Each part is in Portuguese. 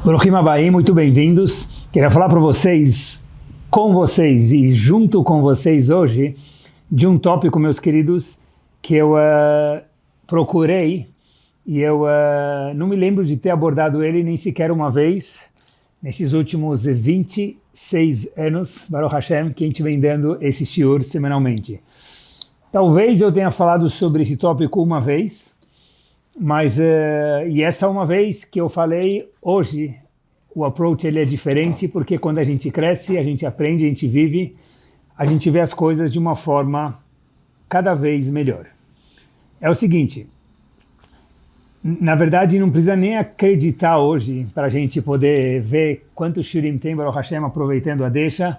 Baruchim Abaim, muito bem-vindos. Queria falar para vocês, com vocês e junto com vocês hoje, de um tópico, meus queridos, que eu procurei e eu não me lembro de ter abordado ele nem sequer uma vez nesses últimos 26 anos, Baruch Hashem, que a gente vem dando esse shiur semanalmente. Talvez eu tenha falado sobre esse tópico uma vez, mas e essa uma vez que eu falei, hoje o approach ele é diferente, porque quando a gente cresce, a gente aprende, a gente vive, a gente vê as coisas de uma forma cada vez melhor. É o seguinte, na verdade não precisa nem acreditar hoje para a gente poder ver quantos shurim tem, Baruch Hashem, aproveitando a deixa,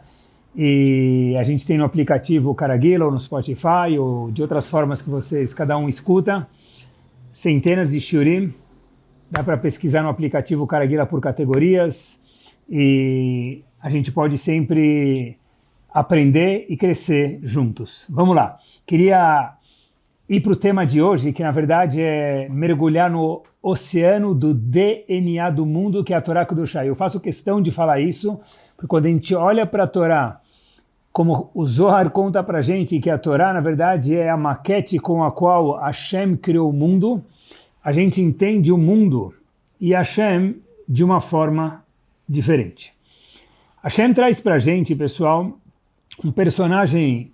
e a gente tem no aplicativo Caragila ou no Spotify ou de outras formas que vocês, cada um escuta, centenas de shurim, dá para pesquisar no aplicativo Caragila por categorias e a gente pode sempre aprender e crescer juntos. Vamos lá, queria ir para o tema de hoje, que na verdade é mergulhar no oceano do DNA do mundo, que é a Torá Kedoshá. Eu faço questão de falar isso, porque quando a gente olha para a Torá, como o Zohar conta para a gente que a Torá, na verdade, é a maquete com a qual Hashem criou o mundo, a gente entende o mundo e Hashem de uma forma diferente. Hashem traz para a gente, pessoal, um personagem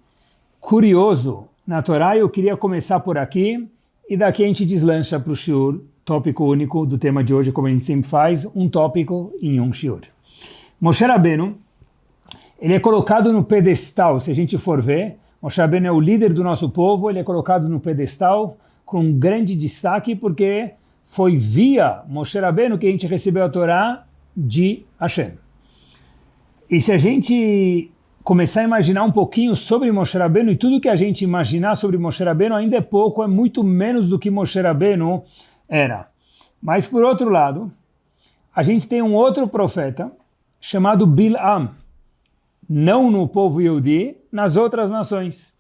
curioso na Torá, e eu queria começar por aqui, e daqui a gente deslancha para o shiur, tópico único do tema de hoje, como a gente sempre faz, um tópico em um shiur. Moshe Rabbeinu, ele é colocado no pedestal, se a gente for ver, Moshe Rabbeinu é o líder do nosso povo, ele é colocado no pedestal com um grande destaque, porque foi via Moshe Rabbeinu que a gente recebeu a Torá de Hashem. E se a gente começar a imaginar um pouquinho sobre Moshe Rabbeinu, e tudo que a gente imaginar sobre Moshe Rabbeinu ainda é pouco, é muito menos do que Moshe Rabbeinu era. Mas por outro lado, a gente tem um outro profeta chamado Bilam, não no povo Yehudi, nas outras nações.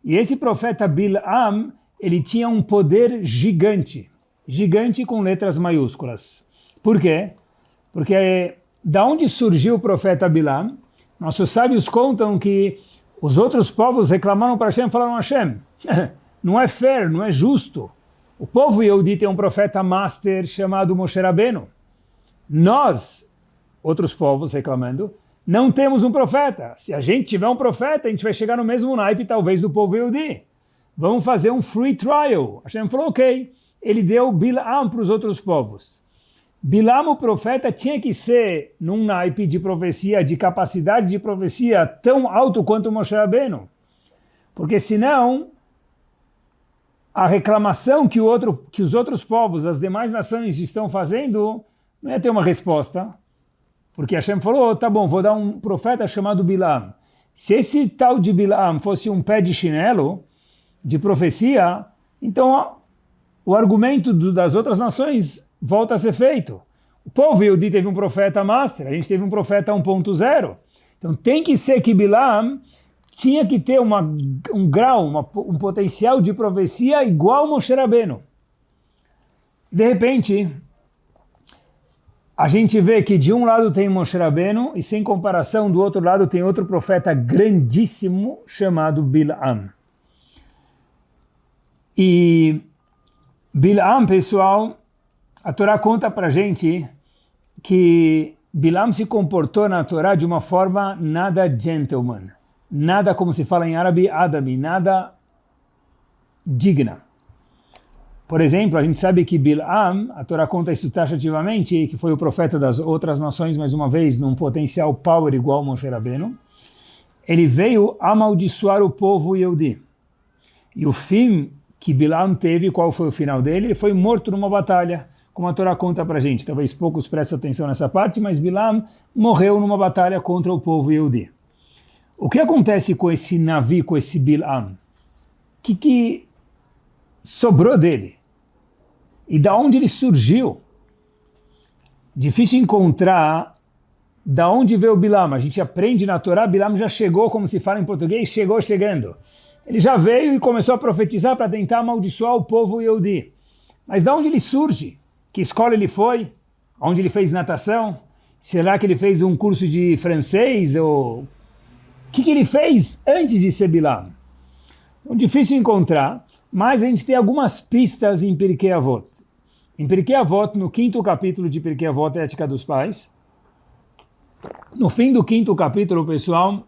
E esse profeta Bilam, ele tinha um poder gigante, gigante com letras maiúsculas. Por quê? Porque da onde surgiu o profeta Bilam? Nossos sábios contam que os outros povos reclamaram para Hashem e falaram: Hashem, não é fair, não é justo. O povo Yehudi tem um profeta master chamado Moshe Rabbeinu. Nós, outros povos reclamando, não temos um profeta. Se a gente tiver um profeta, a gente vai chegar no mesmo naipe, talvez, do povo Yehudi. Vamos fazer um free trial. Hashem falou, ok. Ele deu Bilam para os outros povos. Bilam, o profeta, tinha que ser num naipe de profecia, de capacidade de profecia, tão alto quanto Moshe Rabbeinu. Porque senão, a reclamação que os outros povos, as demais nações estão fazendo, não ia ter uma resposta. Porque Hashem falou, tá bom, vou dar um profeta chamado Bilam. Se esse tal de Bilam fosse um pé de chinelo, de profecia, então o argumento das outras nações volta a ser feito. O povo Yehudi teve um profeta master, a gente teve um profeta 1.0. Então tem que ser que Bilam tinha que ter um grau, um potencial de profecia igual Moshe Rabbeinu. De repente, a gente vê que de um lado tem Moshe Rabbeinu e sem comparação do outro lado tem outro profeta grandíssimo chamado Bilam. E Bilam, pessoal, a Torá conta pra gente que Bilam se comportou na Torá de uma forma nada gentleman, nada, como se fala em árabe, adami, nada digna. Por exemplo, a gente sabe que Bilam, a Torá conta isso taxativamente, que foi o profeta das outras nações, mais uma vez, num potencial power igual Moshe Rabbeinu, ele veio amaldiçoar o povo Yehudi. E o fim que Bilam teve, qual foi o final dele? Ele foi morto numa batalha, como a Torá conta pra gente. Talvez poucos prestem atenção nessa parte, mas Bilam morreu numa batalha contra o povo Yehudi. O que acontece com esse Navi, com esse Bilam? O que sobrou dele? E da onde ele surgiu? Difícil encontrar da onde veio o Bilam. A gente aprende na Torá, Bilam já chegou, como se fala em português, chegou chegando. Ele já veio e começou a profetizar para tentar amaldiçoar o povo Yehudi. Mas de onde ele surge? Que escola ele foi? Onde ele fez natação? Será que ele fez um curso de francês? O que ele fez antes de ser Bilam? É difícil encontrar, mas a gente tem algumas pistas em Pirkei Avot. Em Pirkei Avot, no 5º capítulo de Pirkei Avot, Ética dos Pais, no fim do 5º capítulo, pessoal,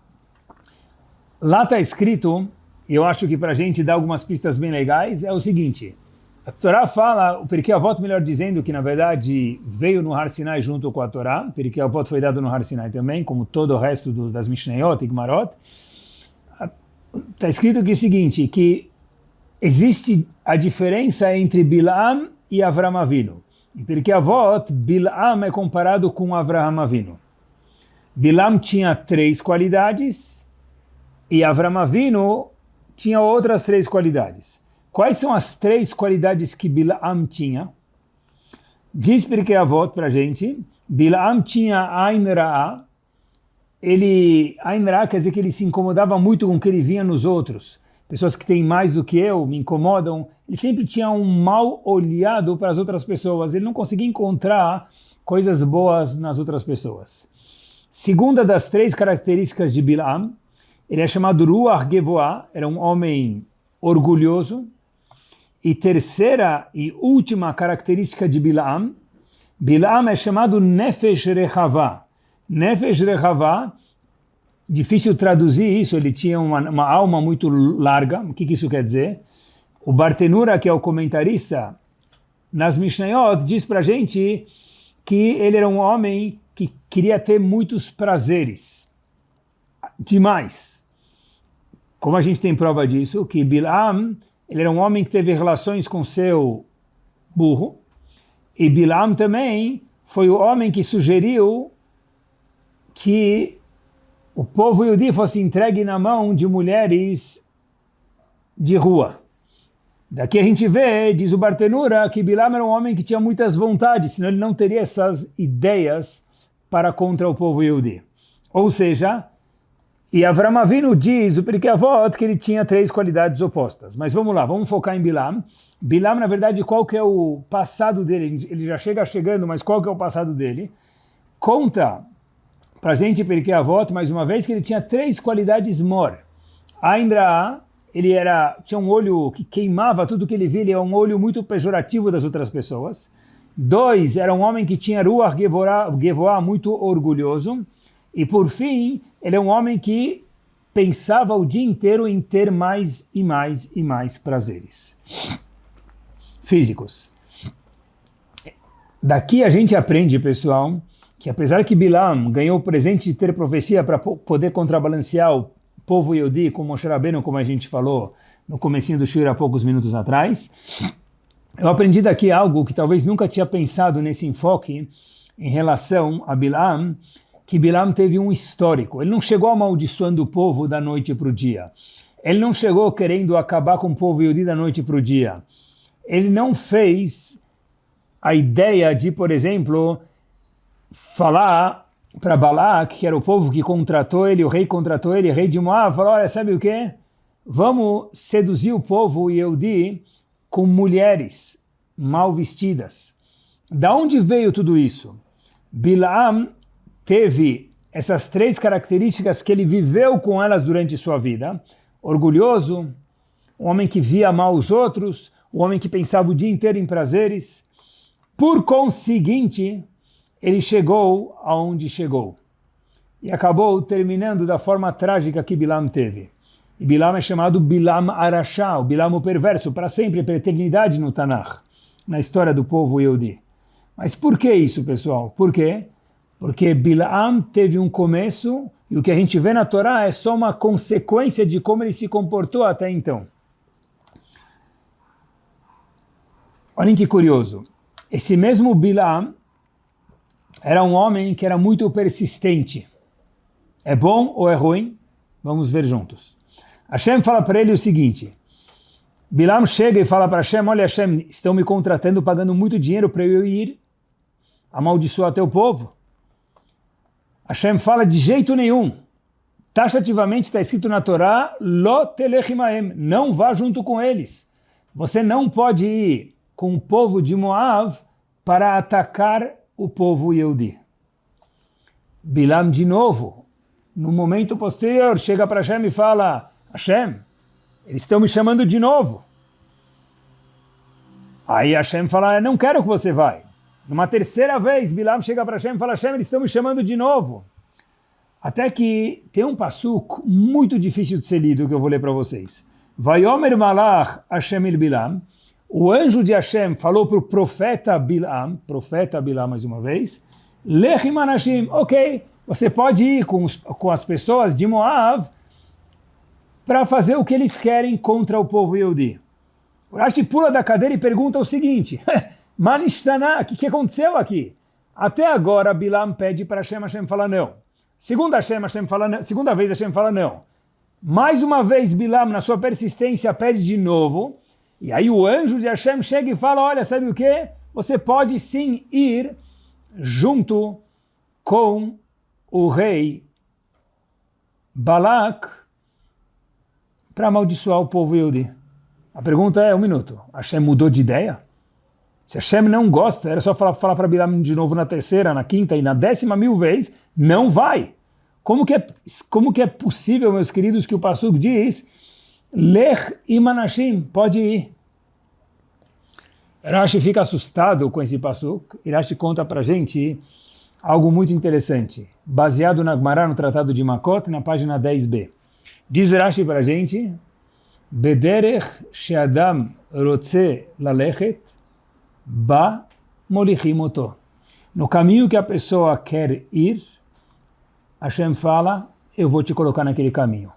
lá está escrito, e eu acho que para a gente dá algumas pistas bem legais, é o seguinte: a Torá fala, o Pirkei Avot, melhor dizendo, que na verdade veio no Har Sinai junto com a Torá. Pirkei Avot foi dado no Har Sinai também, como todo o resto das Mishnayot e Gemarot. Está escrito que é o seguinte, que existe a diferença entre Bilam e Avraham Avinu. Em Pirkei Avot, Bilam é comparado com Avraham Avinu. Bilam tinha 3 qualidades e Avraham Avinu tinha outras 3 qualidades. Quais são as 3 qualidades que Bilam tinha? Diz Pirkei Avot para a gente, Bilam tinha Ain Ra'ah. Ain Ra'ah quer dizer que ele se incomodava muito com o que ele via nos outros. Pessoas que têm mais do que eu me incomodam. Ele sempre tinha um mal olhado para as outras pessoas. Ele não conseguia encontrar coisas boas nas outras pessoas. Segunda das 3 características de Bilam, ele é chamado Ruach Gevoah, era um homem orgulhoso. E terceira e última característica de Bilam, Bilam é chamado Nefesh Rechavah. Nefesh Rechavah, difícil traduzir isso, ele tinha uma alma muito larga. O que isso quer dizer? O Bartenura, que é o comentarista nas Mishnayot, diz para a gente que ele era um homem que queria ter muitos prazeres, demais. Como a gente tem prova disso? Que Bilam, ele era um homem que teve relações com seu burro, e Bilam também foi o homem que sugeriu que o povo Yehudi fosse entregue na mão de mulheres de rua. Daqui a gente vê, diz o Bartenura, que Bilam era um homem que tinha muitas vontades, senão ele não teria essas ideias para contra o povo Yehudi. Ou seja, e Avraham Avinu diz, o Pirkei Avot, que ele tinha 3 qualidades opostas. Mas vamos lá, vamos focar em Bilam. Bilam, na verdade, qual que é o passado dele? Ele já chegando, mas qual que é o passado dele? Conta para a gente, Pirkei Avot, mais uma vez, que ele tinha 3 qualidades mor. Ain Ra'ah, ele tinha um olho que queimava tudo que ele via, ele é um olho muito pejorativo das outras pessoas. 2, era um homem que tinha Ruach Gevoah, muito orgulhoso. E por fim, ele é um homem que pensava o dia inteiro em ter mais e mais e mais prazeres físicos. Daqui a gente aprende, pessoal, que apesar que Bilam ganhou o presente de ter profecia para poder contrabalancear o povo Yehudi com Moshe Rabbeinu, como a gente falou no comecinho do Shur há poucos minutos atrás, eu aprendi daqui algo que talvez nunca tinha pensado nesse enfoque em relação a Bilam, que Bilam teve um histórico. Ele não chegou amaldiçoando o povo da noite para o dia. Ele não chegou querendo acabar com o povo Yehudi da noite para o dia. Ele não fez a ideia de, por exemplo, falar para Balak, que era o povo que contratou ele, o rei contratou ele, o rei de Moab, falou, olha, sabe o quê? Vamos seduzir o povo Yehudi com mulheres mal vestidas. Da onde veio tudo isso? Bilam teve essas 3 características que ele viveu com elas durante sua vida. Orgulhoso, um homem que via mal os outros, um homem que pensava o dia inteiro em prazeres. Por conseguinte, ele chegou aonde chegou. E acabou terminando da forma trágica que Bilam teve. E Bilam é chamado Bilam Arashá, o Bilam o perverso, para sempre, para a eternidade no Tanakh, na história do povo Yehudi. Mas por que isso, pessoal? Por quê? Porque Bilam teve um começo e o que a gente vê na Torá é só uma consequência de como ele se comportou até então. Olhem que curioso. Esse mesmo Bilam era um homem que era muito persistente. É bom ou é ruim? Vamos ver juntos. Hashem fala para ele o seguinte. Bilam chega e fala para Hashem, olha Hashem, estão me contratando, pagando muito dinheiro para eu ir amaldiçoar teu povo. Hashem fala de jeito nenhum. Taxativamente está escrito na Torá, Lo telech imahem, não vá junto com eles. Você não pode ir com o povo de Moab para atacar o povo Yehudi. Bilam de novo, no momento posterior, chega para Hashem e fala, Hashem, eles estão me chamando de novo. Aí Hashem fala, não quero que você vá. Numa terceira vez, Bilam chega para Hashem e fala, Hashem, eles estão me chamando de novo. Até que tem um passuco muito difícil de ser lido que eu vou ler para vocês. Vayomer malach Hashem il Bilam. O anjo de Hashem falou para o profeta Bilam mais uma vez, Lechim anashim, ok, você pode ir com as pessoas de Moab para fazer o que eles querem contra o povo Yehudi. O Rashi pula da cadeira e pergunta o seguinte, Manishtaná, o que aconteceu aqui? Até agora Bilam pede para Hashem, Hashem fala não. Segunda vez Hashem fala não. Mais uma vez Bilam, na sua persistência, pede de novo. E aí o anjo de Hashem chega e fala, olha, sabe o que? Você pode sim ir junto com o rei Balak para amaldiçoar o povo Yehudi. A pergunta é, um minuto, Hashem mudou de ideia? Se Hashem não gosta, era só falar para Bilam de novo na terceira, na quinta e na 10.000 vezes, não vai. Como que é possível, meus queridos, que o Pasuk diz, Lech imanashim, pode ir. Rashi fica assustado com esse Pasuk, e Rashi conta para a gente algo muito interessante, baseado na Gemara, no Tratado de Makot, na página 10b. Diz Rashi para a gente, Bederech she'adam rotze lalechet, ba molichim oto. No caminho que a pessoa quer ir, Hashem fala, eu vou te colocar naquele caminho.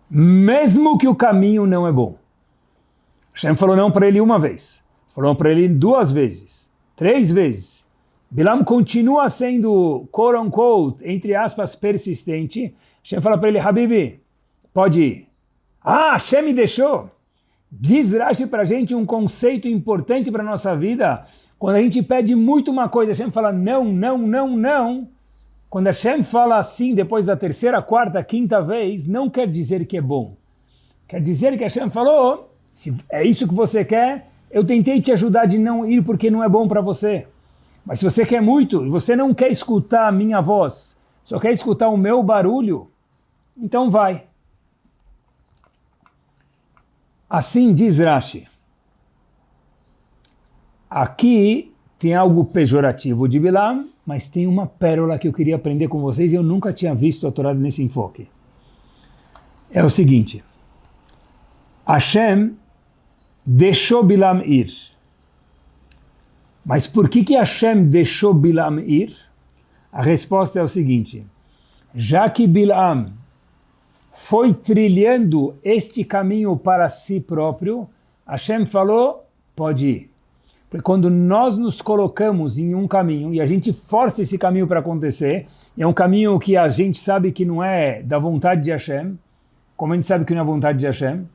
Mesmo que o caminho não é bom. Hashem falou não para ele uma vez, falou para ele 2 vezes, 3 vezes. Bilam continua sendo, quote unquote, entre aspas, persistente. Hashem fala para ele, Habibi, pode ir. Ah, Hashem me deixou. Diz Rashi para a gente um conceito importante para a nossa vida. Quando a gente pede muito uma coisa, Hashem fala não, não, não, não. Quando Hashem fala assim, depois da 3ª, 4ª, 5ª vez, não quer dizer que é bom. Quer dizer que Hashem falou, se é isso que você quer, eu tentei te ajudar de não ir porque não é bom para você. Mas se você quer muito e você não quer escutar a minha voz, só quer escutar o meu barulho, então vai. Assim diz Rashi. Aqui tem algo pejorativo de Bilam, mas tem uma pérola que eu queria aprender com vocês e eu nunca tinha visto a Torá nesse enfoque. É o seguinte, Hashem deixou Bilam ir. Mas por que Hashem deixou Bilam ir? A resposta é o seguinte, já que Bilam foi trilhando este caminho para si próprio, Hashem falou, pode ir. Porque quando nós nos colocamos em um caminho e a gente força esse caminho para acontecer, e é um caminho que a gente sabe que não é da vontade de Hashem, como a gente sabe que não é a vontade de Hashem,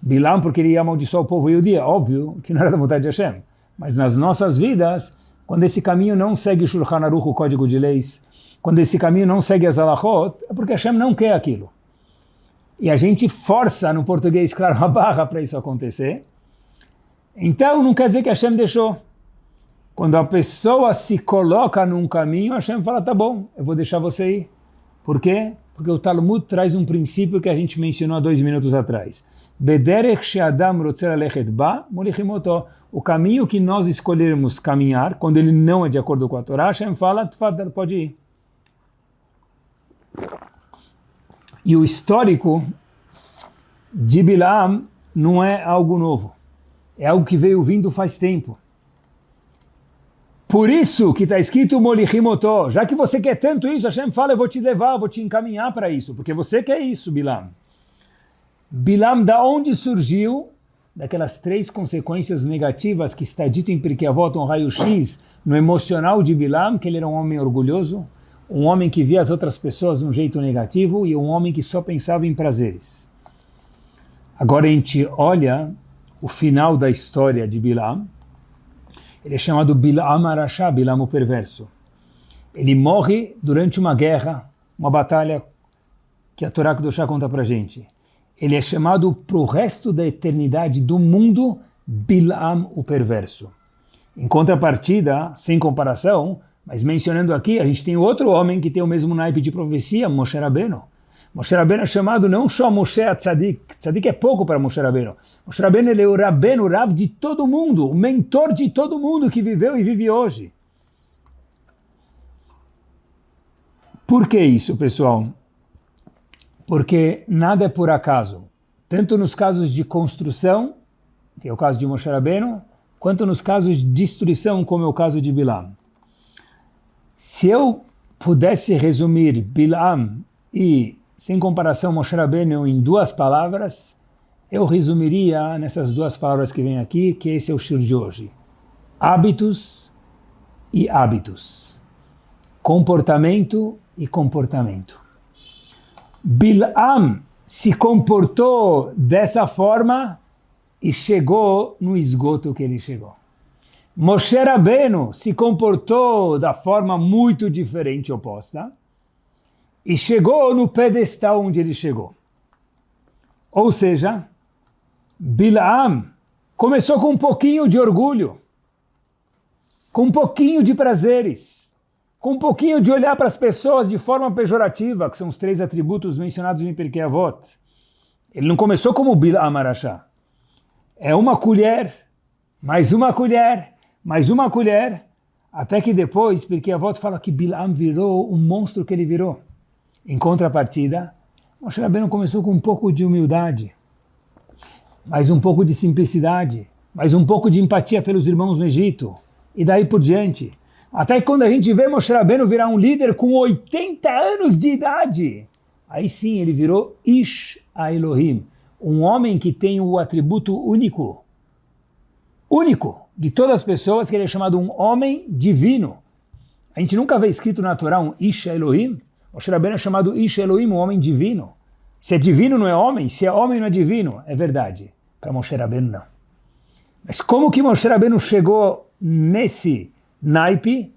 Bilam, porque ele ia amaldiçoar o povo Yehudi, óbvio que não era da vontade de Hashem. Mas nas nossas vidas, quando esse caminho não segue o Shulchan Aruch, o Código de Leis, quando esse caminho não segue as halachot, é porque Hashem não quer aquilo. E a gente força, no português, claro, uma barra para isso acontecer. Então, não quer dizer que Hashem deixou. Quando a pessoa se coloca num caminho, Hashem fala, tá bom, eu vou deixar você ir. Por quê? Porque o Talmud traz um princípio que a gente mencionou há 2 minutos atrás. Bederech she'adam rotzer alechet ba, molichim oto. O caminho que nós escolhermos caminhar, quando ele não é de acordo com a Torá, Hashem fala, tfadal, pode ir. E o histórico de Bilam não é algo novo. É algo que veio vindo faz tempo. Por isso que está escrito Molichim oto. Já que você quer tanto isso, Hashem fala, eu vou te levar, vou te encaminhar para isso. Porque você quer isso, Bilam. Bilam, da onde surgiu? Daquelas 3 consequências negativas que está dito em Pirkei Avot, um raio-x no emocional de Bilam, que ele era um homem orgulhoso, um homem que via as outras pessoas de um jeito negativo e um homem que só pensava em prazeres. Agora a gente olha o final da história de Bilam. Ele é chamado Bilam Arashá, Bilam o perverso. Ele morre durante uma guerra, uma batalha que a Torá Kedoshá conta pra gente. Ele é chamado para o resto da eternidade do mundo Bilam o perverso. Em contrapartida, sem comparação, mas mencionando aqui, a gente tem outro homem que tem o mesmo naipe de profecia, Moshe Rabbeinu. Moshe Rabbeinu é chamado não só Moshe Tzadik, Tzadik é pouco para Moshe Rabbeinu. Moshe Rabbeinu ele é o Rabbeinu, o Rav de todo mundo, o mentor de todo mundo que viveu e vive hoje. Por que isso, pessoal? Porque nada é por acaso. Tanto nos casos de construção, que é o caso de Moshe Rabbeinu, quanto nos casos de destruição, como é o caso de Bilam. Se eu pudesse resumir Bilam e, sem comparação, Moshe Rabbeinu em duas palavras, eu resumiria nessas duas palavras que vem aqui, que esse é o shir de hoje. Hábitos e hábitos. Comportamento e comportamento. Bilam se comportou dessa forma e chegou no esgoto que ele chegou. Moshe Rabbeinu se comportou da forma muito diferente, oposta, e chegou no pedestal onde ele chegou. Ou seja, Bilam começou com um pouquinho de orgulho, com um pouquinho de prazeres, com um pouquinho de olhar para as pessoas de forma pejorativa, que são os 3 atributos mencionados em Pirkei Avot. Ele não começou como Bilam Arashá. É uma colher, mais uma colher, mais uma colher, até que depois, porque a volta fala que Bilam virou o monstro que ele virou. Em contrapartida, Moshe Rabbeinu começou com um pouco de humildade, mais um pouco de simplicidade, mais um pouco de empatia pelos irmãos no Egito, e daí por diante. Até que quando a gente vê Moshe Rabbeinu virar um líder com 80 anos de idade, aí sim ele virou Ish HaElohim, um homem que tem o atributo único de todas as pessoas, que ele é chamado um homem divino. A gente nunca vê escrito na Torá um Ish Elohim. Moshe Rabbeinu é chamado Ish Elohim, um homem divino. Se é divino não é homem, se é homem não é divino. É verdade. Para Moshe Rabbeinu não. Mas como que Moshe Rabbeinu chegou nesse naipe?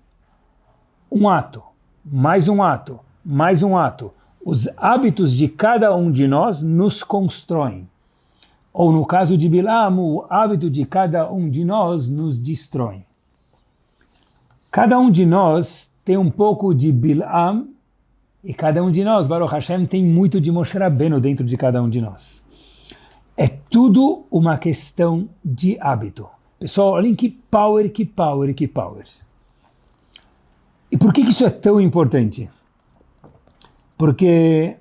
Um ato, mais um ato, mais um ato. Os hábitos de cada um de nós nos constroem. Ou no caso de Bilam, o hábito de cada um de nós nos destrói. Cada um de nós tem um pouco de Bilam e cada um de nós, Baruch Hashem, tem muito de Moshe Rabbeinu dentro de cada um de nós. É tudo uma questão de hábito. Pessoal, olhem que power, que power, que power. E por que isso é tão importante? Porque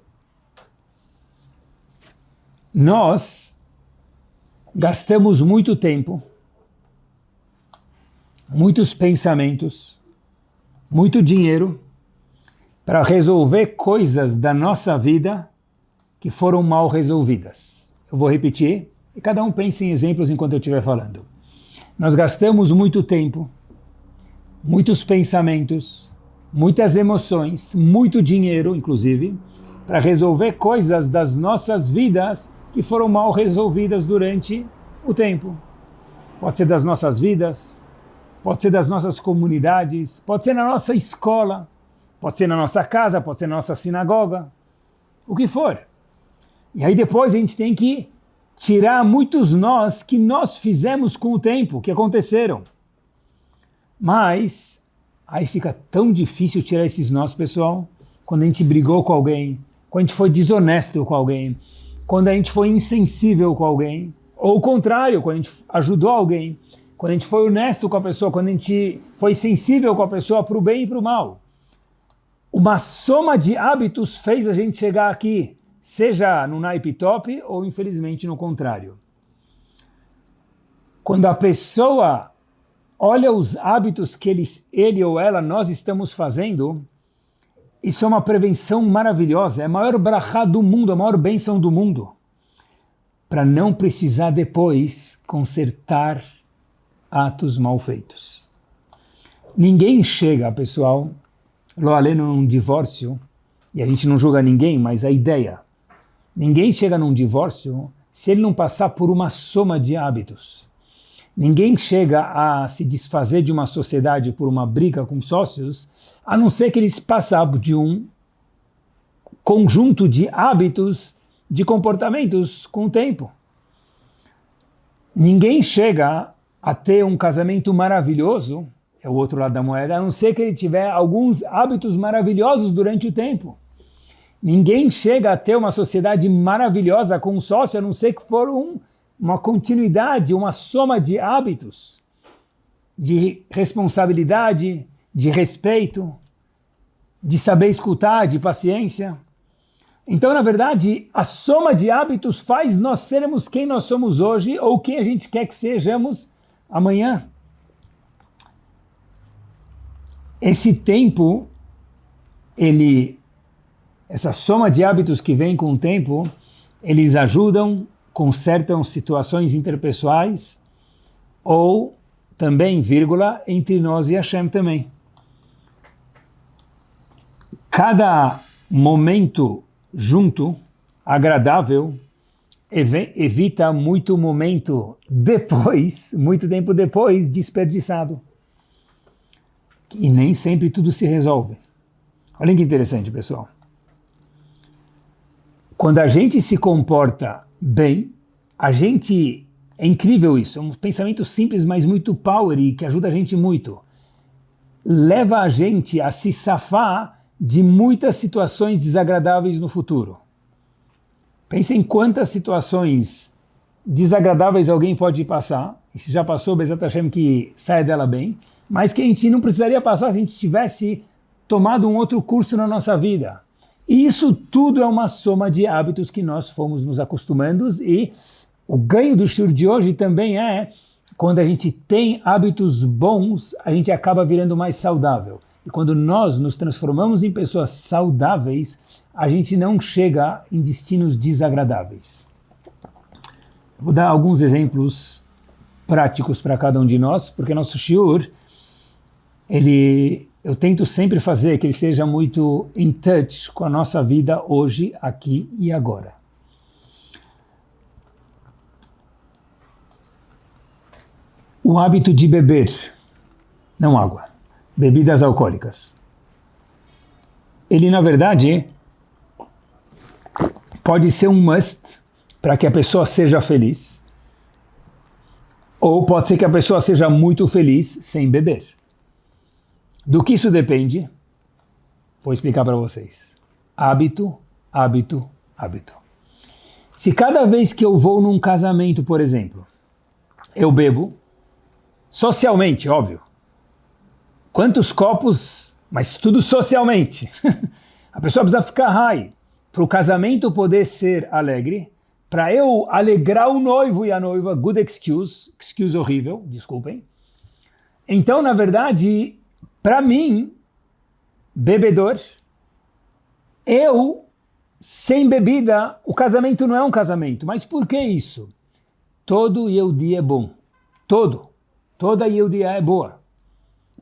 nós gastamos muito tempo, muitos pensamentos, muito dinheiro para resolver coisas da nossa vida que foram mal resolvidas. Eu vou repetir e cada um pense em exemplos enquanto eu estiver falando. Nós gastamos muito tempo, muitos pensamentos, muitas emoções, muito dinheiro, inclusive, para resolver coisas das nossas vidas que foram mal resolvidas durante o tempo. Pode ser das nossas vidas, pode ser das nossas comunidades, pode ser na nossa escola, pode ser na nossa casa, pode ser na nossa sinagoga, o que for. E aí depois a gente tem que tirar muitos nós que nós fizemos com o tempo, que aconteceram. Mas aí fica tão difícil tirar esses nós, pessoal, quando a gente brigou com alguém, quando a gente foi desonesto com alguém, quando a gente foi insensível com alguém, ou o contrário, quando a gente ajudou alguém, quando a gente foi honesto com a pessoa, quando a gente foi sensível com a pessoa para o bem e para o mal. Uma soma de hábitos fez a gente chegar aqui, seja no naipe top ou infelizmente no contrário. Quando a pessoa olha os hábitos que ele ou ela, nós estamos fazendo, isso é uma prevenção maravilhosa, é a maior brachá do mundo, a maior bênção do mundo, para não precisar depois consertar atos mal feitos. Ninguém chega, pessoal, lo aleno num divórcio, e a gente não julga ninguém, mas a ideia, ninguém chega num divórcio se ele não passar por uma soma de hábitos. Ninguém chega a se desfazer de uma sociedade por uma briga com sócios, a não ser que eles passem de um conjunto de hábitos, de comportamentos com o tempo. Ninguém chega a ter um casamento maravilhoso, é o outro lado da moeda, a não ser que ele tiver alguns hábitos maravilhosos durante o tempo. Ninguém chega a ter uma sociedade maravilhosa com um sócio, a não ser que for uma continuidade, uma soma de hábitos, de responsabilidade, de respeito, de saber escutar, de paciência. Então, na verdade, a soma de hábitos faz nós sermos quem nós somos hoje ou quem a gente quer que sejamos amanhã. Esse tempo, essa soma de hábitos que vem com o tempo, eles ajudam, consertam situações interpessoais ou também, vírgula, entre nós e Hashem também. Cada momento junto, agradável, evita muito momento depois, muito tempo depois, desperdiçado. E nem sempre tudo se resolve. Olha que interessante, pessoal. Quando a gente se comporta bem, é incrível isso, é um pensamento simples, mas muito power e que ajuda a gente muito. Leva a gente a se safar de muitas situações desagradáveis no futuro. Pense em quantas situações desagradáveis alguém pode passar, e se já passou, Bezat Hashem, que saia dela bem, mas que a gente não precisaria passar se a gente tivesse tomado um outro curso na nossa vida. E isso tudo é uma soma de hábitos que nós fomos nos acostumando, e o ganho do shiur de hoje também é, quando a gente tem hábitos bons, a gente acaba virando mais saudável. E quando nós nos transformamos em pessoas saudáveis, a gente não chega em destinos desagradáveis. Vou dar alguns exemplos práticos para cada um de nós, porque nosso shiur, eu tento sempre fazer que ele seja muito in touch com a nossa vida hoje, aqui e agora. O hábito de beber, não água, bebidas alcoólicas. Ele, na verdade, pode ser um must para que a pessoa seja feliz, ou pode ser que a pessoa seja muito feliz sem beber. Do que isso depende? Vou explicar para vocês. Hábito, hábito, hábito. Se cada vez que eu vou num casamento, por exemplo, eu bebo, socialmente, óbvio. Quantos copos, mas tudo socialmente. A pessoa precisa ficar high para o casamento poder ser alegre, para eu alegrar o noivo e a noiva, good excuse horrível, desculpem. Então, na verdade, para mim, bebedor, sem bebida, o casamento não é um casamento. Mas por que isso? Todo Yehudi é bom. Toda Yehudi é boa.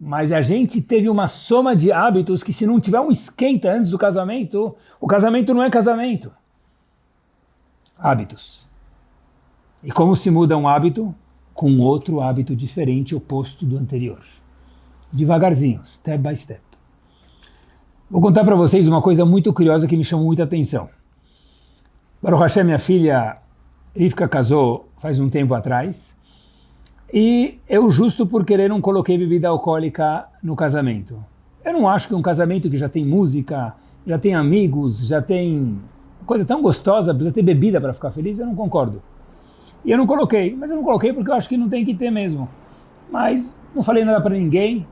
Mas a gente teve uma soma de hábitos que se não tiver um esquenta antes do casamento, o casamento não é casamento. Hábitos. E como se muda um hábito? Com outro hábito diferente, oposto do anterior. Devagarzinho, step by step. Vou contar para vocês uma coisa muito curiosa que me chamou muita atenção. Baruch Hashem, minha filha Rivka casou faz um tempo atrás, e eu, justo por querer, não coloquei bebida alcoólica no casamento. Eu não acho que um casamento que já tem música, já tem amigos, já tem coisa tão gostosa, precisa ter bebida para ficar feliz, eu não concordo. E eu não coloquei, mas eu não coloquei porque eu acho que não tem que ter mesmo. Mas não falei nada para ninguém.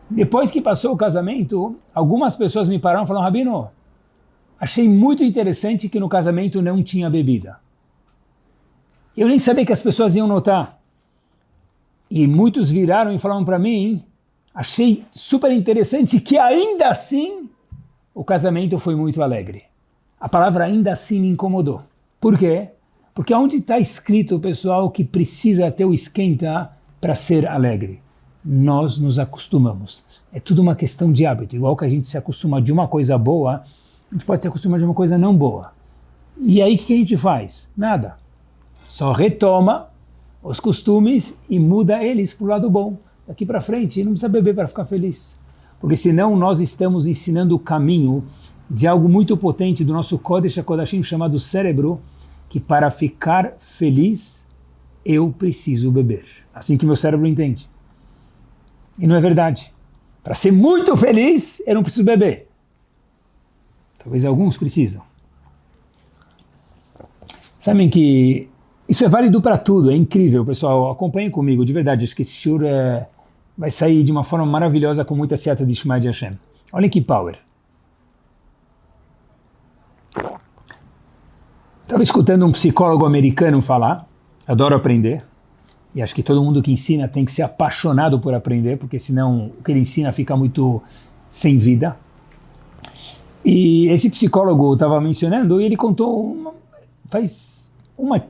Depois que passou o casamento, algumas pessoas me pararam e falaram: Rabino, achei muito interessante que no casamento não tinha bebida. Eu nem sabia que as pessoas iam notar. E muitos viraram e falaram para mim: achei super interessante que ainda assim o casamento foi muito alegre. A palavra ainda assim me incomodou. Por quê? Porque onde está escrito, pessoal, que precisa ter o esquenta para ser alegre? Nós nos acostumamos. É tudo uma questão de hábito. Igual que a gente se acostuma de uma coisa boa, a gente pode se acostumar de uma coisa não boa. E aí o que a gente faz? Nada. Só retoma os costumes e muda eles para o lado bom. Daqui para frente, não precisa beber para ficar feliz. Porque senão nós estamos ensinando o caminho de algo muito potente do nosso Kodesh HaKodashim chamado cérebro, que para ficar feliz eu preciso beber. Assim que meu cérebro entende. E não é verdade. Para ser muito feliz, eu não preciso beber. Talvez alguns precisam. Sabem que isso é válido para tudo, é incrível, pessoal. Acompanhem comigo, de verdade. Acho que esse shiur vai sair de uma forma maravilhosa com muita seata de Shema de Hashem. Olhem que power. Estava escutando um psicólogo americano falar, adoro aprender, e acho que todo mundo que ensina tem que ser apaixonado por aprender, porque senão o que ele ensina fica muito sem vida. E esse psicólogo estava mencionando, e ele contou uma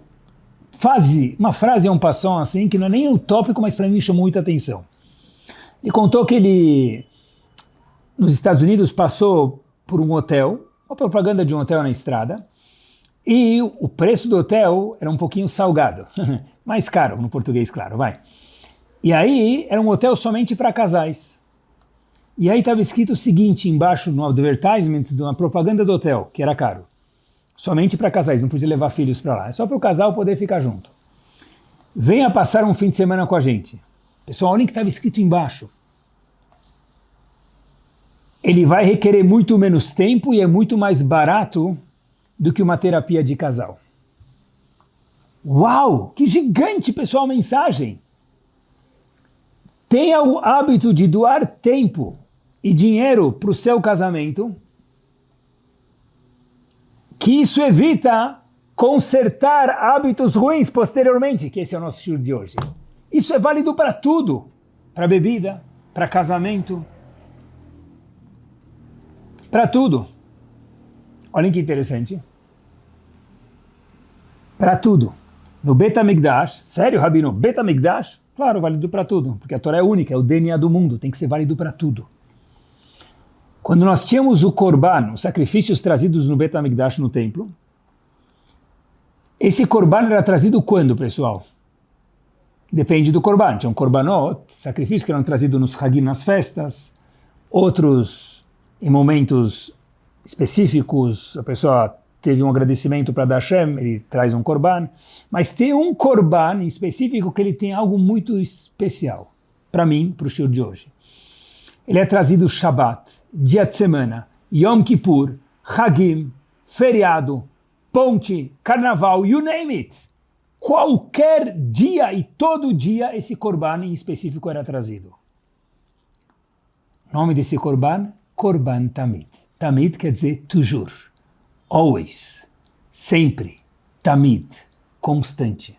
frase en passant assim, que não é nem um tópico, mas para mim chamou muita atenção. Ele contou que ele, nos Estados Unidos, passou por um hotel, uma propaganda de um hotel na estrada, e o preço do hotel era um pouquinho salgado, mais caro no português, claro, vai. E aí era um hotel somente para casais. E aí estava escrito o seguinte embaixo no advertisement de uma propaganda do hotel, que era caro. Somente para casais, não podia levar filhos para lá. É só para o casal poder ficar junto. Venha passar um fim de semana com a gente. Pessoal, olhem o que estava escrito embaixo. Ele vai requerer muito menos tempo e é muito mais barato do que uma terapia de casal. Uau! Que gigante, pessoal, a mensagem! Tenha o hábito de doar tempo e dinheiro para o seu casamento, que isso evita consertar hábitos ruins posteriormente, que esse é o nosso shiur de hoje. Isso é válido para tudo, para bebida, para casamento, para tudo. Olhem que interessante. Para tudo. No Bet HaMikdash, sério, Rabino, Bet HaMikdash, claro, válido para tudo, porque a Torá é única, é o DNA do mundo, tem que ser válido para tudo. Quando nós tínhamos o Korban, os sacrifícios trazidos no Bet HaMikdash no templo, esse Korban era trazido quando, pessoal? Depende do Korban. Tinha um Korbanot, sacrifícios que eram trazidos nos Hagim, nas festas, outros em momentos específicos, a pessoa teve um agradecimento para dar Hashem, ele traz um Korban, mas tem um Korban em específico que ele tem algo muito especial, para mim, para o shiur de hoje. Ele é trazido Shabbat, dia de semana, Yom Kippur, Hagim, feriado, ponte, carnaval, you name it. Qualquer dia e todo dia esse Korban em específico era trazido. O nome desse Korban? Korban Tamid. Tamid quer dizer toujours, always, sempre, Tamid, constante.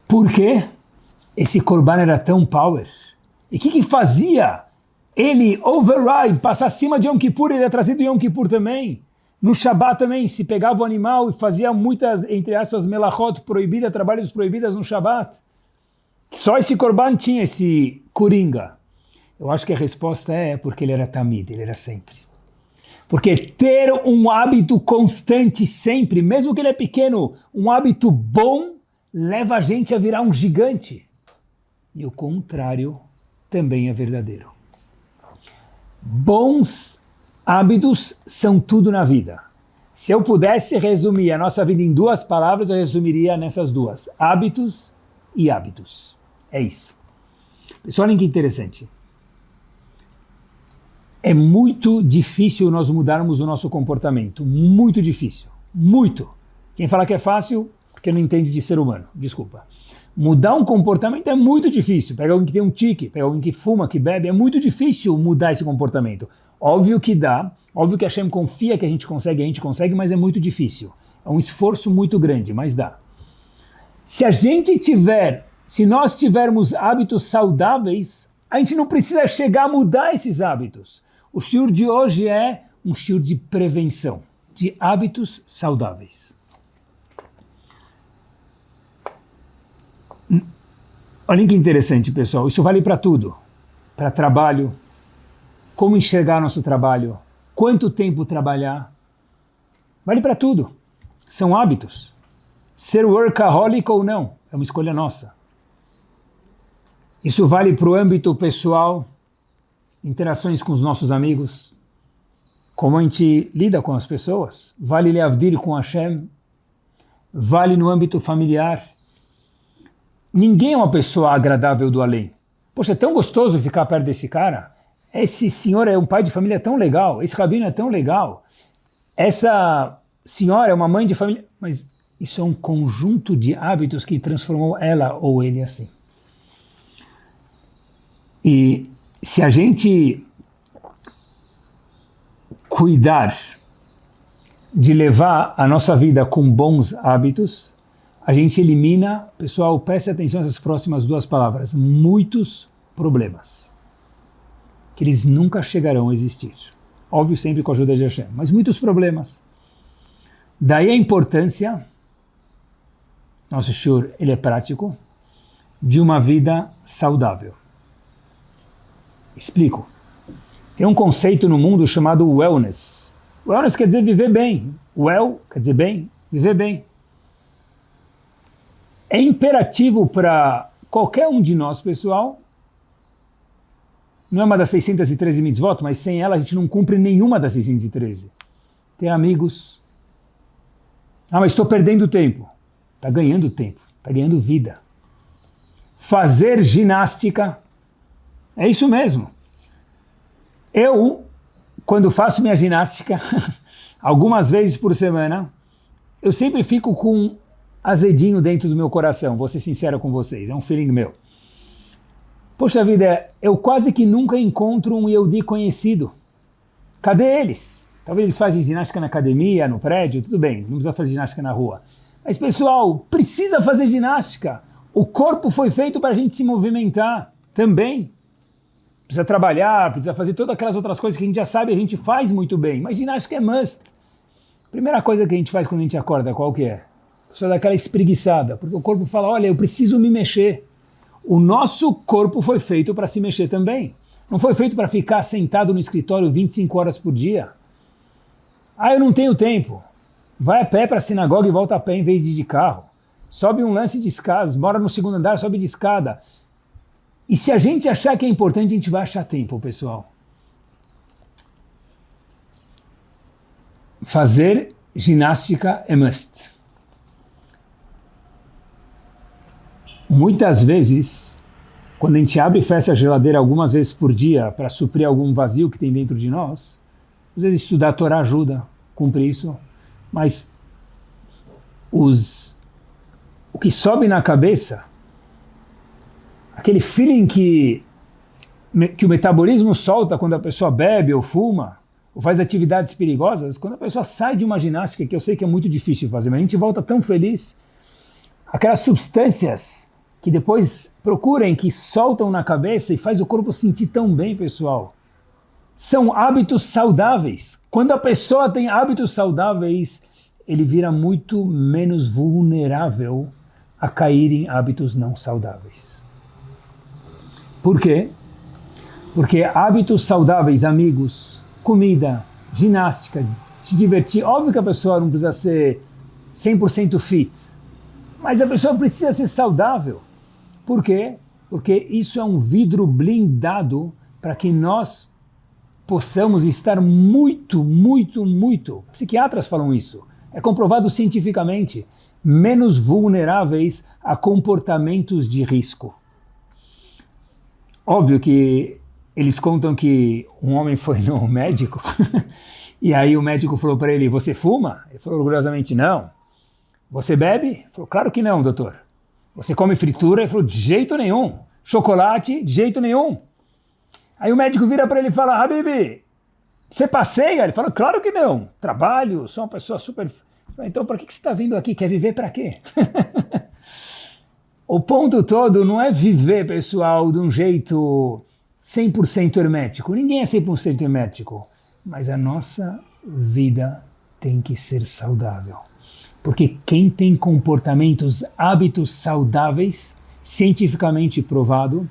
Por quê? Esse Korban era tão power. E o que fazia ele override, passar acima de Yom Kippur? Ele é trazido Yom Kippur também. No Shabbat também, se pegava o animal e fazia muitas, entre aspas, melachot proibidas, trabalhos proibidos no Shabbat. Só esse Korban tinha esse coringa. Eu acho que a resposta é porque ele era tamid, ele era sempre. Porque ter um hábito constante sempre, mesmo que ele é pequeno, um hábito bom, leva a gente a virar um gigante. E o contrário também é verdadeiro. Bons hábitos são tudo na vida. Se eu pudesse resumir a nossa vida em duas palavras, eu resumiria nessas duas. Hábitos e hábitos. É isso. Pessoal, olhem que interessante. É muito difícil nós mudarmos o nosso comportamento. Muito difícil. Muito. Quem fala que é fácil, porque não entende de ser humano. Desculpa. Mudar um comportamento é muito difícil. Pega alguém que tem um tique, pega alguém que fuma, que bebe. É muito difícil mudar esse comportamento. Óbvio que dá. Óbvio que a Hashem confia que a gente consegue, mas é muito difícil. É um esforço muito grande, mas dá. Se nós tivermos hábitos saudáveis, a gente não precisa chegar a mudar esses hábitos. O shiur de hoje é um shiur de prevenção, de hábitos saudáveis. Olha que interessante, pessoal. Isso vale para tudo. Para trabalho, como enxergar nosso trabalho, quanto tempo trabalhar. Vale para tudo. São hábitos. Ser workaholic ou não, é uma escolha nossa. Isso vale para o âmbito pessoal, interações com os nossos amigos, como a gente lida com as pessoas. Vale leavdir com Hashem, vale no âmbito familiar. ninguém é uma pessoa agradável do além. Poxa, é tão gostoso ficar perto desse cara. Esse senhor é um pai de família tão legal. Esse rabino é tão legal. Essa senhora é uma mãe de família. Mas isso é um conjunto de hábitos que transformou ela ou ele assim. E se a gente cuidar de levar a nossa vida com bons hábitos, a gente elimina, pessoal, preste atenção nessas próximas duas palavras, muitos problemas, que eles nunca chegarão a existir. Óbvio, sempre com a ajuda de Hashem, mas muitos problemas. Daí a importância, nosso shiur, ele é prático, de uma vida saudável. Explico. Tem um conceito no mundo chamado wellness. Wellness quer dizer viver bem. Well quer dizer bem, viver bem. É imperativo para qualquer um de nós, pessoal, não é uma das 613 mitzvot, mas sem ela a gente não cumpre nenhuma das 613. Ter amigos. Ah, mas estou perdendo tempo. Está ganhando tempo, está ganhando vida. Fazer ginástica. É isso mesmo. Eu, quando faço minha ginástica, algumas vezes por semana, eu sempre fico com azedinho dentro do meu coração, vou ser sincero com vocês, é um feeling meu. Poxa vida, eu quase que nunca encontro um Yehudi conhecido. Cadê eles? Talvez eles fazem ginástica na academia, no prédio, tudo bem, não precisa fazer ginástica na rua. Mas pessoal, precisa fazer ginástica. O corpo foi feito para a gente se movimentar também. Precisa trabalhar, precisa fazer todas aquelas outras coisas que a gente já sabe, a gente faz muito bem. Mas ginástica é must. Primeira coisa que a gente faz quando a gente acorda, qual que é? Só dá aquela espreguiçada, porque o corpo fala, olha, eu preciso me mexer. O nosso corpo foi feito para se mexer também. Não foi feito para ficar sentado no escritório 25 horas por dia. Ah, eu não tenho tempo. Vai a pé para a sinagoga e volta a pé em vez de ir de carro. Sobe um lance de escadas, mora no segundo andar, sobe de escada. E se a gente achar que é importante, a gente vai achar tempo, pessoal. Fazer ginástica é must. Muitas vezes, quando a gente abre e fecha a geladeira algumas vezes por dia para suprir algum vazio que tem dentro de nós, às vezes estudar a Torá ajuda, cumprir isso, mas o que sobe na cabeça, aquele feeling que o metabolismo solta quando a pessoa bebe ou fuma, ou faz atividades perigosas, quando a pessoa sai de uma ginástica, que eu sei que é muito difícil de fazer, mas a gente volta tão feliz, aquelas substâncias que depois procurem, que soltam na cabeça e faz o corpo sentir tão bem, pessoal. São hábitos saudáveis. Quando a pessoa tem hábitos saudáveis, ele vira muito menos vulnerável a cair em hábitos não saudáveis. Por quê? Porque hábitos saudáveis, amigos, comida, ginástica, se divertir, óbvio que a pessoa não precisa ser 100% fit, mas a pessoa precisa ser saudável. Por quê? Porque isso é um vidro blindado para que nós possamos estar muito, psiquiatras falam isso, é comprovado cientificamente, menos vulneráveis a comportamentos de risco. Óbvio que eles contam que um homem foi no médico e aí o médico falou para ele, você fuma? Ele falou orgulhosamente, não. Você bebe? Ele falou, claro que não, doutor. Você come fritura? Ele falou, de jeito nenhum. Chocolate? De jeito nenhum. Aí o médico vira para ele e fala, Habibi, você passeia? Ele fala, claro que não. Trabalho, sou uma pessoa super... Então, para que você está vindo aqui? Quer viver para quê? O ponto todo não é viver, pessoal, de um jeito 100% hermético. Ninguém é 100% hermético. Mas a nossa vida tem que ser saudável. Porque quem tem comportamentos, hábitos saudáveis, cientificamente provado,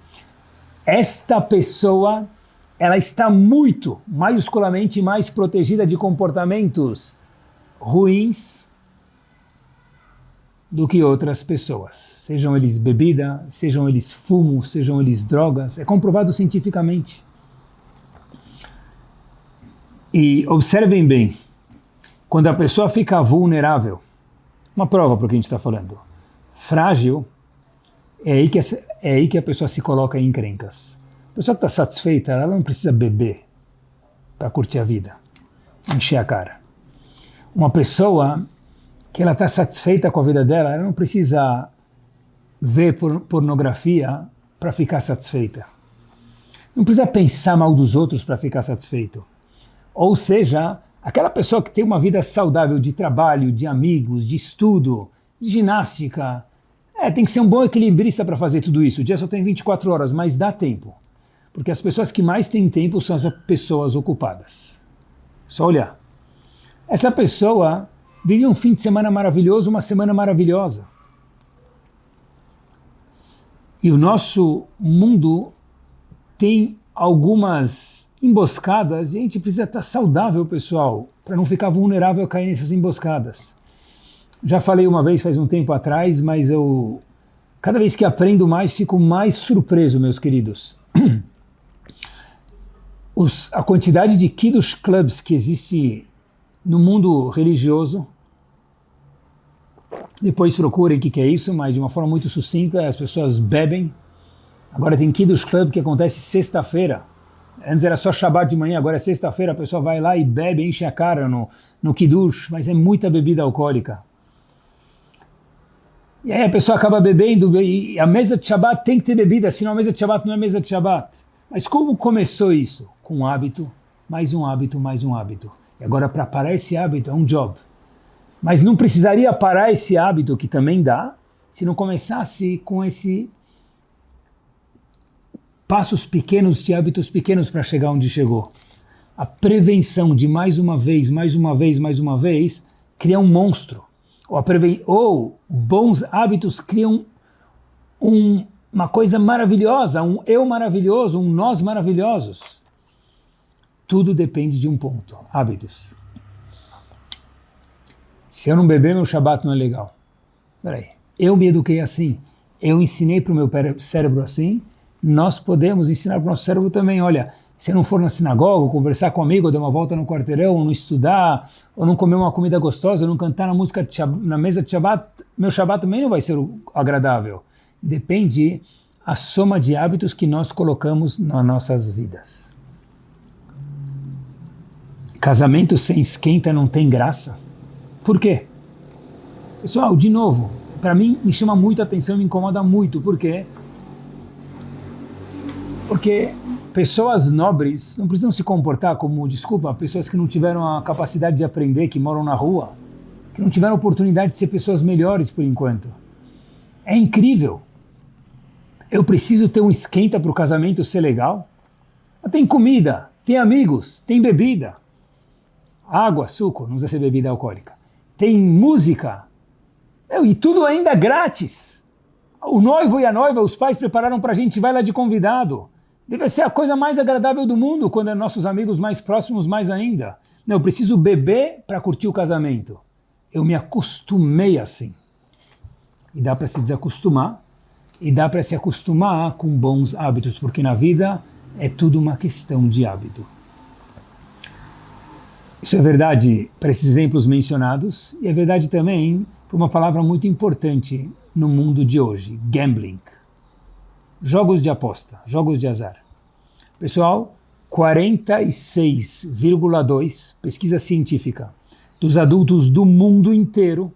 esta pessoa, ela está muito, maiusculamente mais protegida de comportamentos ruins do que outras pessoas. Sejam eles bebida, sejam eles fumo, sejam eles drogas, é comprovado cientificamente. E observem bem, quando a pessoa fica vulnerável, uma prova para o que a gente está falando, frágil, É aí que a pessoa se coloca em encrencas. A pessoa que está satisfeita, ela não precisa beber para curtir a vida, encher a cara. Uma pessoa que ela está satisfeita com a vida dela, ela não precisa ver pornografia para ficar satisfeita. Não precisa pensar mal dos outros para ficar satisfeito. Ou seja, aquela pessoa que tem uma vida saudável de trabalho, de amigos, de estudo, de ginástica, tem que ser um bom equilibrista para fazer tudo isso. O dia só tem 24 horas, mas dá tempo. Porque as pessoas que mais têm tempo são as pessoas ocupadas. Só olhar. Essa pessoa vive um fim de semana maravilhoso, uma semana maravilhosa. E o nosso mundo tem algumas emboscadas e a gente precisa estar saudável, pessoal, para não ficar vulnerável a cair nessas emboscadas. Já falei uma vez, faz um tempo atrás, mas cada vez que aprendo mais, fico mais surpreso, meus queridos. A quantidade de Kiddush Clubs que existe no mundo religioso, depois procurem o que é isso, mas de uma forma muito sucinta, as pessoas bebem. Agora tem Kiddush Club que acontece sexta-feira. Antes era só Shabbat de manhã, agora é sexta-feira, a pessoa vai lá e bebe, enche a cara no Kiddush, mas é muita bebida alcoólica. E aí a pessoa acaba bebendo, e a mesa de Shabbat tem que ter bebida, senão a mesa de Shabbat não é mesa de Shabbat. Mas como começou isso? Com um hábito, mais um hábito, mais um hábito. E agora para parar esse hábito é um job. Mas não precisaria parar esse hábito, que também dá, se não começasse com passos pequenos de hábitos pequenos para chegar onde chegou. A prevenção de mais uma vez, mais uma vez, mais uma vez, cria um monstro. Ou bons hábitos criam uma coisa maravilhosa, um eu maravilhoso, um nós maravilhosos. Tudo depende de um ponto, hábitos. Se eu não beber, meu Shabbat não é legal. Peraí, eu me eduquei assim, eu ensinei para o meu cérebro assim, nós podemos ensinar para o nosso cérebro também. Olha, se eu não for na sinagoga, conversar com um amigo, dar uma volta no quarteirão, ou não estudar, ou não comer uma comida gostosa, ou não cantar na mesa de Shabbat, meu Shabbat também não vai ser agradável. Depende a soma de hábitos que nós colocamos nas nossas vidas. Casamento sem esquenta não tem graça. Por quê? Pessoal, de novo, para mim me chama muito a atenção, me incomoda muito. Por quê? Porque pessoas nobres não precisam se comportar como, pessoas que não tiveram a capacidade de aprender, que moram na rua, que não tiveram a oportunidade de ser pessoas melhores por enquanto. É incrível. Eu preciso ter um esquenta para o casamento ser legal? Tem comida, tem amigos, tem bebida. Água, suco, não precisa ser bebida alcoólica. Tem música. E tudo ainda grátis. O noivo e a noiva, os pais prepararam para a gente, vai lá de convidado. Deve ser a coisa mais agradável do mundo, quando é nossos amigos mais próximos, mais ainda. Não, eu preciso beber para curtir o casamento. Eu me acostumei assim. E dá para se desacostumar, e dá para se acostumar com bons hábitos, porque na vida é tudo uma questão de hábito. Isso é verdade para esses exemplos mencionados, e é verdade também para uma palavra muito importante no mundo de hoje, gambling. Jogos de aposta, jogos de azar. Pessoal, 46,2%, pesquisa científica, dos adultos do mundo inteiro,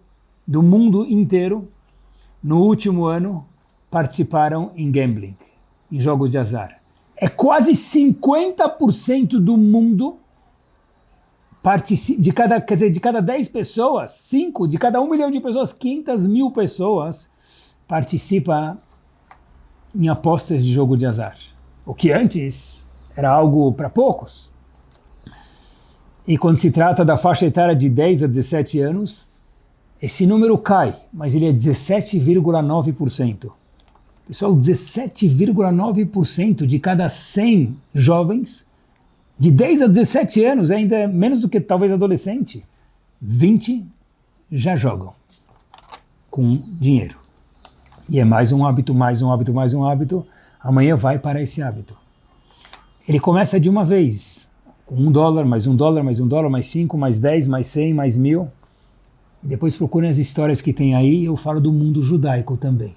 no último ano, participaram em gambling, em jogos de azar. É quase 50% do mundo, de cada 10 pessoas, 5, de cada 1 milhão de pessoas, 500 mil pessoas participam em apostas de jogo de azar. O que antes era algo para poucos. E quando se trata da faixa etária de 10 a 17 anos, esse número cai, mas ele é 17,9%. Pessoal, 17,9% de cada 100 jovens de 10 a 17 anos, ainda é menos do que talvez adolescente, 20 já jogam com dinheiro. E é mais um hábito, mais um hábito, mais um hábito. Amanhã vai para esse hábito. Ele começa de uma vez, com $1, mais $1, mais $1, mais 5, mais 10, mais 100, mais 1000. Depois procurem as histórias que tem aí, eu falo do mundo judaico também.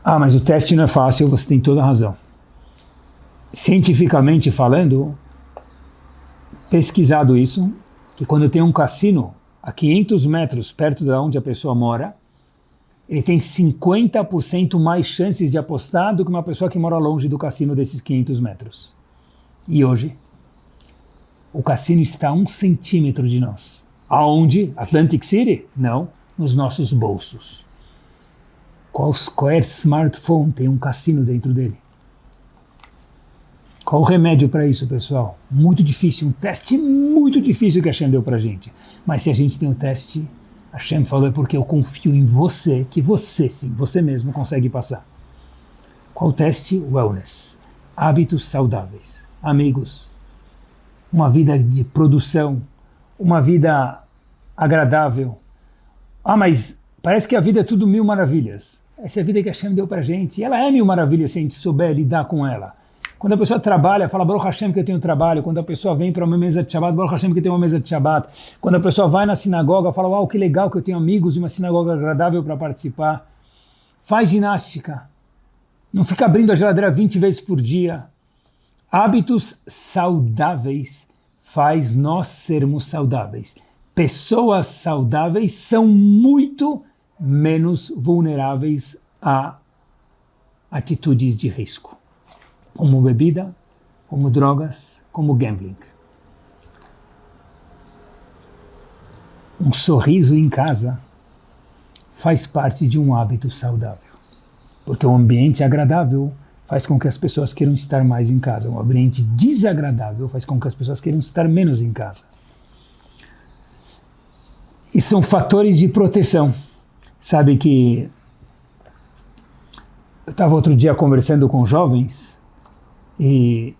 Ah, mas o teste não é fácil, você tem toda a razão. Cientificamente falando, pesquisado isso, que quando tem um cassino a 500 metros perto de onde a pessoa mora, ele tem 50% mais chances de apostar do que uma pessoa que mora longe do cassino desses 500 metros. E hoje, o cassino está a 1 centímetro de nós. Aonde? Atlantic City? Não, nos nossos bolsos. Qualquer smartphone tem um cassino dentro dele. Qual o remédio para isso, pessoal? Muito difícil, um teste muito difícil que a Hashem deu para a gente. Mas se a gente tem o teste, a Hashem falou é porque eu confio em você, que você sim, você mesmo consegue passar. Qual o teste? Wellness. Hábitos saudáveis. Amigos, uma vida de produção, uma vida agradável. Ah, mas parece que a vida é tudo mil maravilhas. Essa é a vida que a Hashem deu para a gente. E ela é mil maravilhas se a gente souber lidar com ela. Quando a pessoa trabalha, fala Baruch Hashem que eu tenho trabalho. Quando a pessoa vem para uma mesa de Shabbat, Baruch Hashem que eu tenho uma mesa de Shabbat. Quando a pessoa vai na sinagoga, fala uau, que legal que eu tenho amigos e uma sinagoga agradável para participar. Faz ginástica. Não fica abrindo a geladeira 20 vezes por dia. Hábitos saudáveis faz nós sermos saudáveis. Pessoas saudáveis são muito menos vulneráveis a atitudes de risco, como bebida, como drogas, como gambling. Um sorriso em casa faz parte de um hábito saudável, porque o ambiente agradável faz com que as pessoas queiram estar mais em casa. Um ambiente desagradável faz com que as pessoas queiram estar menos em casa. E são fatores de proteção. Sabe que eu estava outro dia conversando com jovens e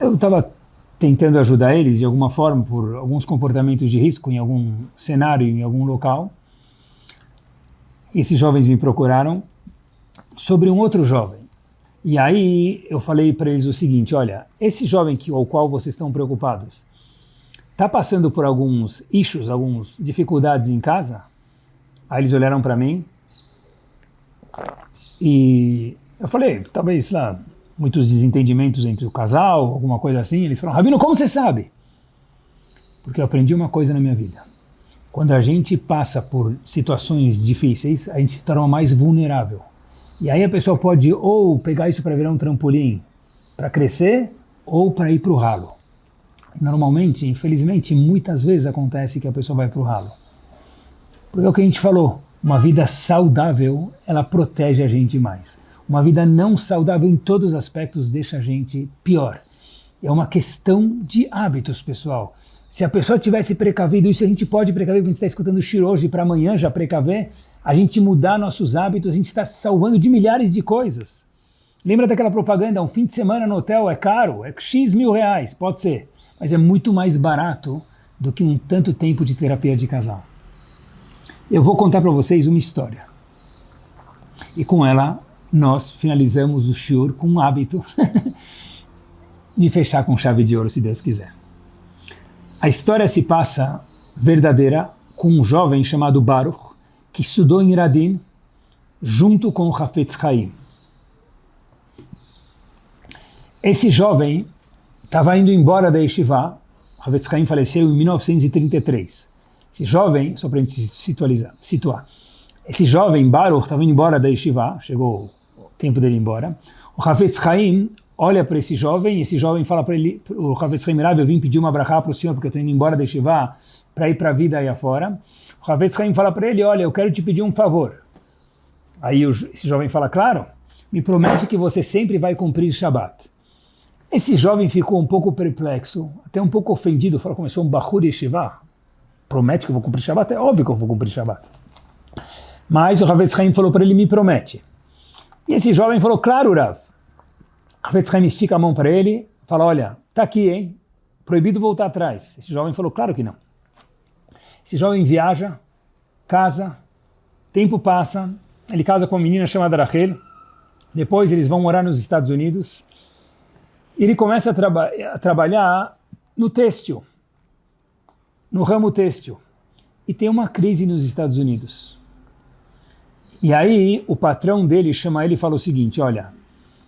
eu estava tentando ajudar eles de alguma forma por alguns comportamentos de risco em algum cenário, em algum local. E esses jovens me procuraram sobre um outro jovem. E aí eu falei para eles o seguinte, olha, esse jovem ao qual vocês estão preocupados, está passando por alguns issues, algumas dificuldades em casa? Aí eles olharam para mim e eu falei, talvez lá, muitos desentendimentos entre o casal, alguma coisa assim. Eles falaram, Rabino, como você sabe? Porque eu aprendi uma coisa na minha vida. Quando a gente passa por situações difíceis, a gente se torna mais vulnerável. E aí a pessoa pode ou pegar isso para virar um trampolim para crescer ou para ir para o ralo. Normalmente, infelizmente, muitas vezes acontece que a pessoa vai para o ralo. Porque é o que a gente falou, uma vida saudável, ela protege a gente mais. Uma vida não saudável em todos os aspectos deixa a gente pior. É uma questão de hábitos, pessoal. Se a pessoa tivesse precavido isso, a gente pode precaver, porque a gente está escutando o Shir hoje para amanhã já precaver, a gente mudar nossos hábitos, a gente está se salvando de milhares de coisas. Lembra daquela propaganda, um fim de semana no hotel é caro, é X mil reais, pode ser, mas é muito mais barato do que um tanto tempo de terapia de casal. Eu vou contar para vocês uma história. E com ela, nós finalizamos o shiur com um hábito de fechar com chave de ouro, se Deus quiser. A história se passa verdadeira com um jovem chamado Baruch, que estudou em Iradim, junto com o Hafetz Haim. Esse jovem estava indo embora da Yeshiva. O Hafetz Haim faleceu em 1933. Esse jovem, só para a gente situar, esse jovem Baruch estava indo embora da Yeshiva, chegou o tempo dele ir embora. O Hafetz Haim olha para esse jovem fala para ele, o Hafetz Haim, eu vim pedir uma brachá para o senhor, porque eu estou indo embora da Yeshiva para ir para a vida aí afora. O Hafetz Haim fala para ele, olha, eu quero te pedir um favor. Aí esse jovem fala, claro, me promete que você sempre vai cumprir Shabbat. Esse jovem ficou um pouco perplexo, até um pouco ofendido, falou, começou um Bachur Yeshiva, promete que eu vou cumprir Shabbat? É óbvio que eu vou cumprir Shabbat. Mas o Hafetz Haim falou para ele, me promete. E esse jovem falou, claro, Rav. O Hafetz Haim estica a mão para ele, fala, olha, tá aqui, hein? Proibido voltar atrás. Esse jovem falou, claro que não. Esse jovem viaja, casa, tempo passa, ele casa com uma menina chamada Rachel, depois eles vão morar nos Estados Unidos, e ele começa a trabalhar no têxtil, no ramo têxtil, e tem uma crise nos Estados Unidos. E aí o patrão dele chama ele e fala o seguinte, olha,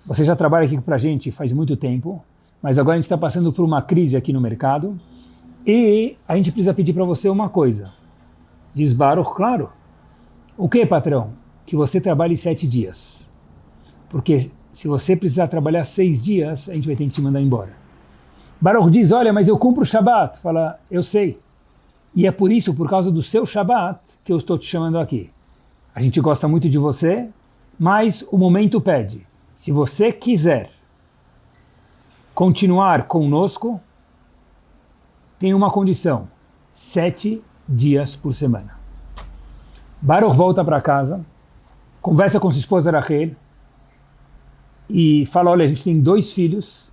você já trabalha aqui pra gente faz muito tempo, mas agora a gente está passando por uma crise aqui no mercado e a gente precisa pedir para você uma coisa. Diz Baruch, claro. O que, patrão? Que você trabalhe 7 dias. Porque se você precisar trabalhar 6 dias, a gente vai ter que te mandar embora. Baruch diz, olha, mas eu cumpro o Shabat. Fala, eu sei. E é por isso, por causa do seu Shabat, que eu estou te chamando aqui. A gente gosta muito de você, mas o momento pede. Se você quiser continuar conosco, tem uma condição. 7 dias por semana. Baruch volta para casa, conversa com sua esposa Rachel e fala, olha, a gente tem 2 filhos,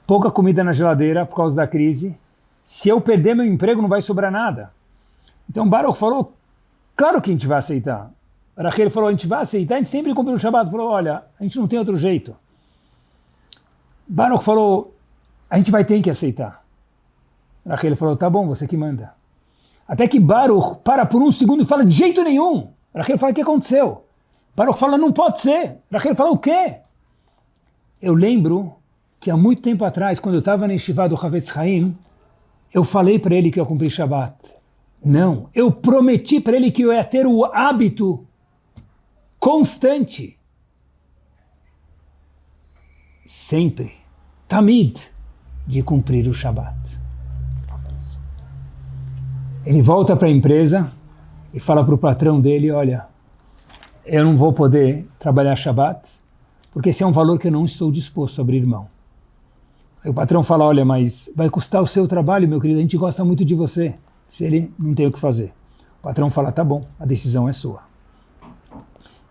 pouca comida na geladeira por causa da crise. Se eu perder meu emprego, não vai sobrar nada. Então Baruch falou, claro que a gente vai aceitar. Rachel falou, a gente vai aceitar, a gente sempre cumpre o Shabbat. Falou, olha, a gente não tem outro jeito. Baruch falou, a gente vai ter que aceitar. Rachel falou, tá bom, você que manda. Até que Baruch para por um segundo e fala, de jeito nenhum. Rachel fala, o que aconteceu? Baruch fala, não pode ser. Rachel fala, o quê? Eu lembro que há muito tempo atrás, quando eu estava na Yeshiva do Havetz Haim, eu falei para ele que eu ia cumprir Shabbat. Não, eu prometi para ele que eu ia ter o hábito constante. Sempre, tamid, de cumprir o Shabbat. Ele volta para a empresa e fala para o patrão dele, olha, eu não vou poder trabalhar Shabbat, porque esse é um valor que eu não estou disposto a abrir mão. Aí o patrão fala, olha, mas vai custar o seu trabalho, meu querido, a gente gosta muito de você. Se ele não tem o que fazer. O patrão fala, tá bom, a decisão é sua.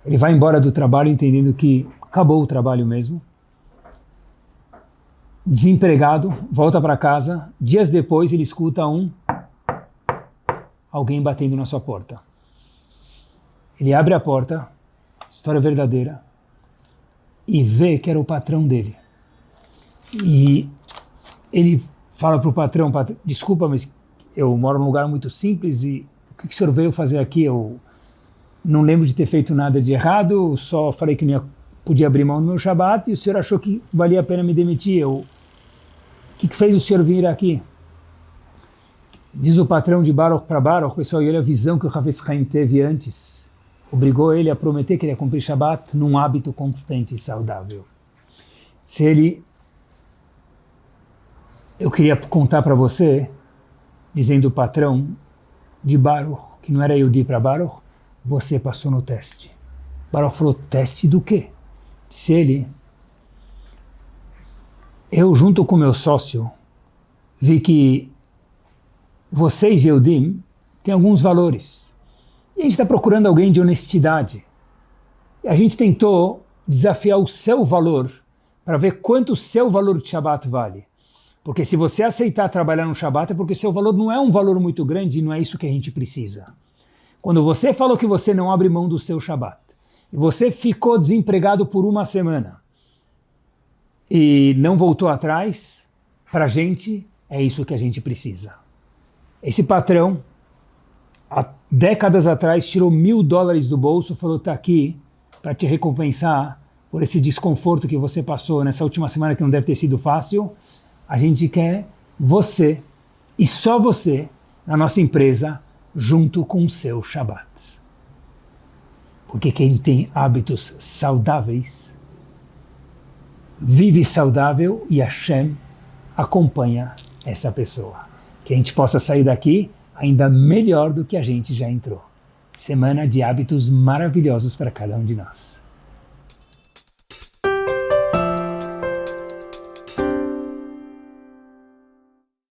Ele vai embora do trabalho entendendo que acabou o trabalho mesmo. Desempregado, volta para casa. Dias depois ele escuta alguém batendo na sua porta. Ele abre a porta, história verdadeira, e vê que era o patrão dele. E ele fala para o patrão, desculpa, mas eu moro num lugar muito simples e o que o senhor veio fazer aqui? Eu não lembro de ter feito nada de errado, só falei que não podia abrir mão do meu Shabbat e o senhor achou que valia a pena me demitir. O que fez o senhor vir aqui? Diz o patrão de Baruch para Baruch, pessoal, e olha a visão que o Havetz Haim teve antes. Obrigou ele a prometer que ele ia cumprir Shabbat num hábito constante e saudável. Eu queria contar para você, dizendo o patrão de Baruch, que não era Yehudi para Baruch, você passou no teste. Baruch falou, teste do quê? Disse ele, eu junto com meu sócio, vi que vocês, Yehudim, têm alguns valores. E a gente está procurando alguém de honestidade. E a gente tentou desafiar o seu valor para ver quanto o seu valor de Shabbat vale. Porque se você aceitar trabalhar no Shabbat é porque seu valor não é um valor muito grande e não é isso que a gente precisa. Quando você falou que você não abre mão do seu Shabbat, e você ficou desempregado por uma semana e não voltou atrás, para a gente é isso que a gente precisa. Esse patrão, há décadas atrás, tirou $1.000 do bolso e falou, tá aqui para te recompensar por esse desconforto que você passou nessa última semana que não deve ter sido fácil. A gente quer você, e só você, na nossa empresa, junto com o seu Shabbat. Porque quem tem hábitos saudáveis, vive saudável e Hashem acompanha essa pessoa. Que a gente possa sair daqui ainda melhor do que a gente já entrou. Semana de hábitos maravilhosos para cada um de nós.